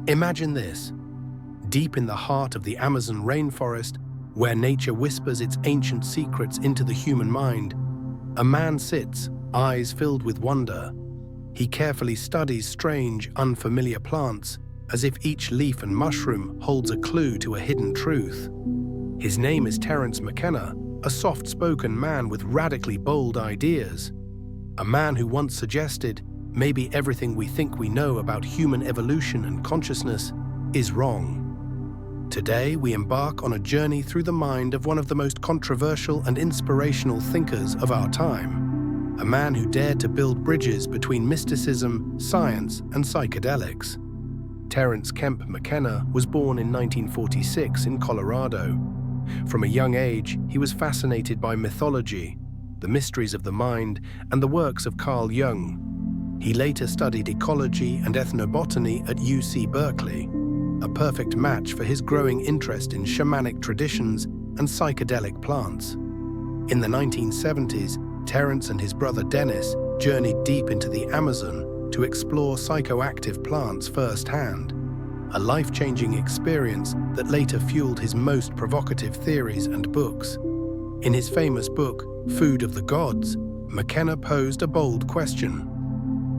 Imagine this. Deep in the heart of the Amazon rainforest, where nature whispers its ancient secrets into the human mind, a man sits, eyes filled with wonder. He carefully studies strange, unfamiliar plants, as if each leaf and mushroom holds a clue to a hidden truth. His name is Terence McKenna, a soft-spoken man with radically bold ideas. A man who once suggested, maybe everything we think we know about human evolution and consciousness is wrong. Today, we embark on a journey through the mind of one of the most controversial and inspirational thinkers of our time, a man who dared to build bridges between mysticism, science, and psychedelics. Terence Kemp McKenna was born in 1946 in Colorado. From a young age, he was fascinated by mythology, the mysteries of the mind, and the works of Carl Jung. He later studied ecology and ethnobotany at UC Berkeley, a perfect match for his growing interest in shamanic traditions and psychedelic plants. In the 1970s, Terence and his brother Dennis journeyed deep into the Amazon to explore psychoactive plants firsthand, a life-changing experience that later fueled his most provocative theories and books. In his famous book, Food of the Gods, McKenna posed a bold question.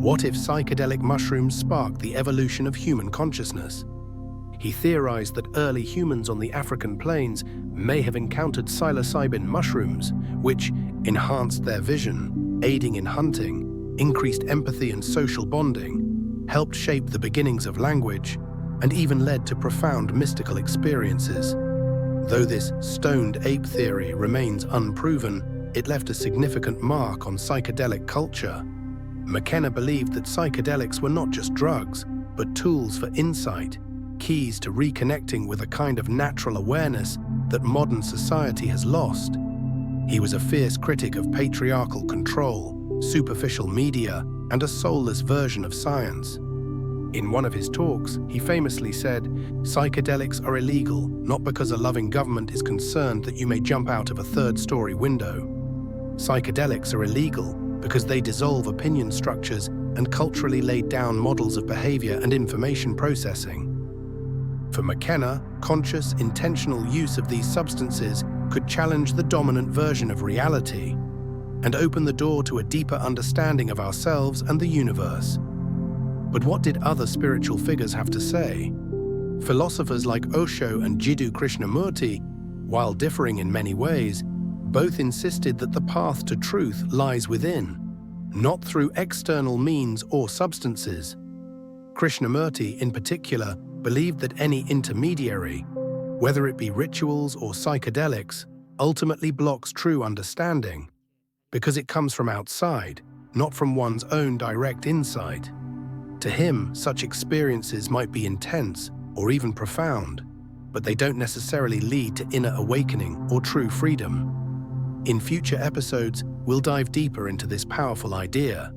What if psychedelic mushrooms sparked the evolution of human consciousness? He theorized that early humans on the African plains may have encountered psilocybin mushrooms, which enhanced their vision, aiding in hunting, increased empathy and social bonding, helped shape the beginnings of language, and even led to profound mystical experiences. Though this stoned ape theory remains unproven, it left a significant mark on psychedelic culture. McKenna believed that psychedelics were not just drugs, but tools for insight, keys to reconnecting with a kind of natural awareness that modern society has lost. He was a fierce critic of patriarchal control, superficial media, and a soulless version of science. In one of his talks, he famously said, "Psychedelics are illegal, not because a loving government is concerned that you may jump out of a third-story window. Psychedelics are illegal because they dissolve opinion structures and culturally laid down models of behavior and information processing." For McKenna, conscious, intentional use of these substances could challenge the dominant version of reality and open the door to a deeper understanding of ourselves and the universe. But what did other spiritual figures have to say? Philosophers like Osho and Jiddu Krishnamurti, while differing in many ways, both insisted that the path to truth lies within, not through external means or substances. Krishnamurti, in particular, believed that any intermediary, whether it be rituals or psychedelics, ultimately blocks true understanding, because it comes from outside, not from one's own direct insight. To him, such experiences might be intense or even profound, but they don't necessarily lead to inner awakening or true freedom. In future episodes, we'll dive deeper into this powerful idea.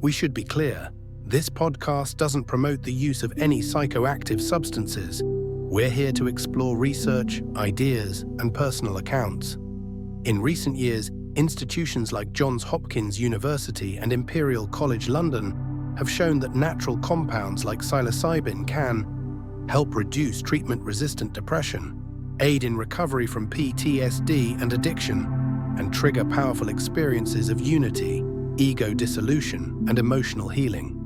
We should be clear, this podcast doesn't promote the use of any psychoactive substances. We're here to explore research, ideas, and personal accounts. In recent years, institutions like Johns Hopkins University and Imperial College London have shown that natural compounds like psilocybin can help reduce treatment-resistant depression, aid in recovery from PTSD and addiction, and trigger powerful experiences of unity, ego dissolution, and emotional healing.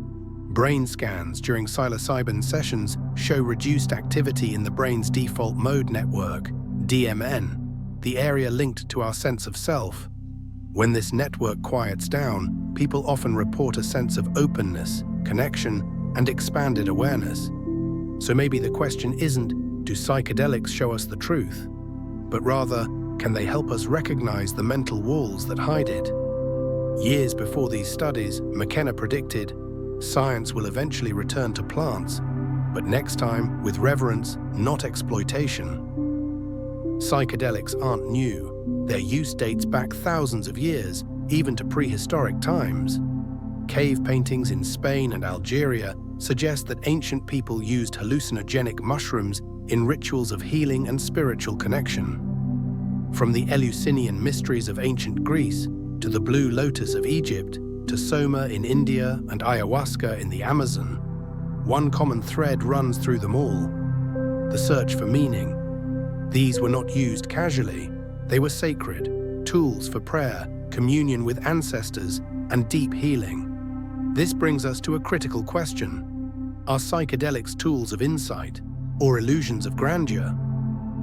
Brain scans during psilocybin sessions show reduced activity in the brain's default mode network, DMN, the area linked to our sense of self. When this network quiets down, people often report a sense of openness, connection, and expanded awareness. So maybe the question isn't, do psychedelics show us the truth? But rather, can they help us recognize the mental walls that hide it? Years before these studies, McKenna predicted, science will eventually return to plants, but next time with reverence, not exploitation. Psychedelics aren't new. Their use dates back thousands of years, even to prehistoric times. Cave paintings in Spain and Algeria suggest that ancient people used hallucinogenic mushrooms in rituals of healing and spiritual connection. From the Eleusinian mysteries of ancient Greece to the blue lotus of Egypt, to soma in India and ayahuasca in the Amazon, one common thread runs through them all: the search for meaning. These were not used casually. They were sacred, tools for prayer, communion with ancestors, and deep healing. This brings us to a critical question. Are psychedelics tools of insight or illusions of grandeur?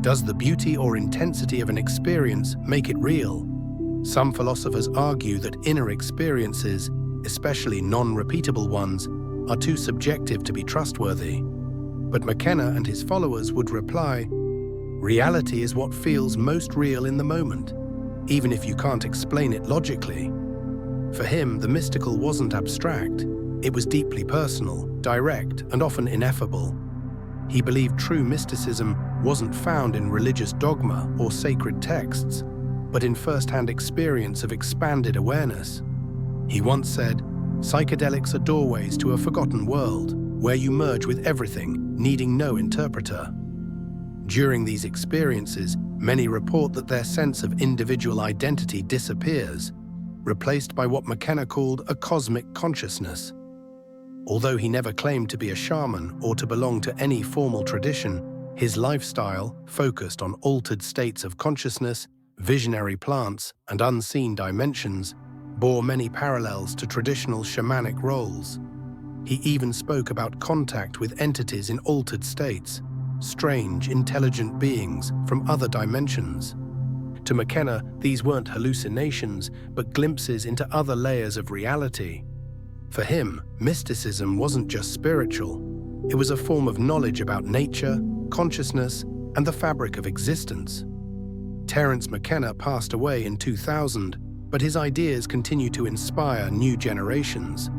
Does the beauty or intensity of an experience make it real? Some philosophers argue that inner experiences, especially non-repeatable ones, are too subjective to be trustworthy. But McKenna and his followers would reply, reality is what feels most real in the moment, even if you can't explain it logically. For him, the mystical wasn't abstract. It was deeply personal, direct, and often ineffable. He believed true mysticism wasn't found in religious dogma or sacred texts, but in first-hand experience of expanded awareness. He once said, "Psychedelics are doorways to a forgotten world, where you merge with everything, needing no interpreter." During these experiences, many report that their sense of individual identity disappears, replaced by what McKenna called a cosmic consciousness. Although he never claimed to be a shaman or to belong to any formal tradition, his lifestyle, focused on altered states of consciousness, visionary plants, and unseen dimensions, bore many parallels to traditional shamanic roles. He even spoke about contact with entities in altered states, strange, intelligent beings from other dimensions. To McKenna, these weren't hallucinations, but glimpses into other layers of reality. For him, mysticism wasn't just spiritual. It was a form of knowledge about nature, consciousness, and the fabric of existence. Terence McKenna passed away in 2000, but his ideas continue to inspire new generations.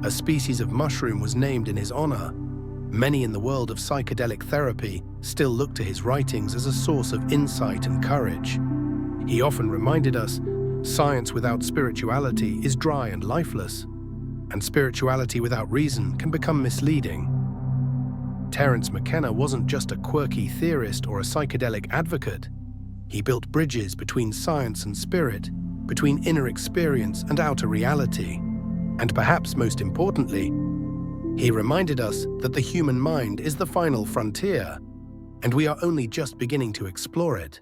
A species of mushroom was named in his honor. Many in the world of psychedelic therapy still look to his writings as a source of insight and courage. He often reminded us, science without spirituality is dry and lifeless, and spirituality without reason can become misleading. Terence McKenna wasn't just a quirky theorist or a psychedelic advocate. He built bridges between science and spirit, between inner experience and outer reality. And perhaps most importantly, he reminded us that the human mind is the final frontier, and we are only just beginning to explore it.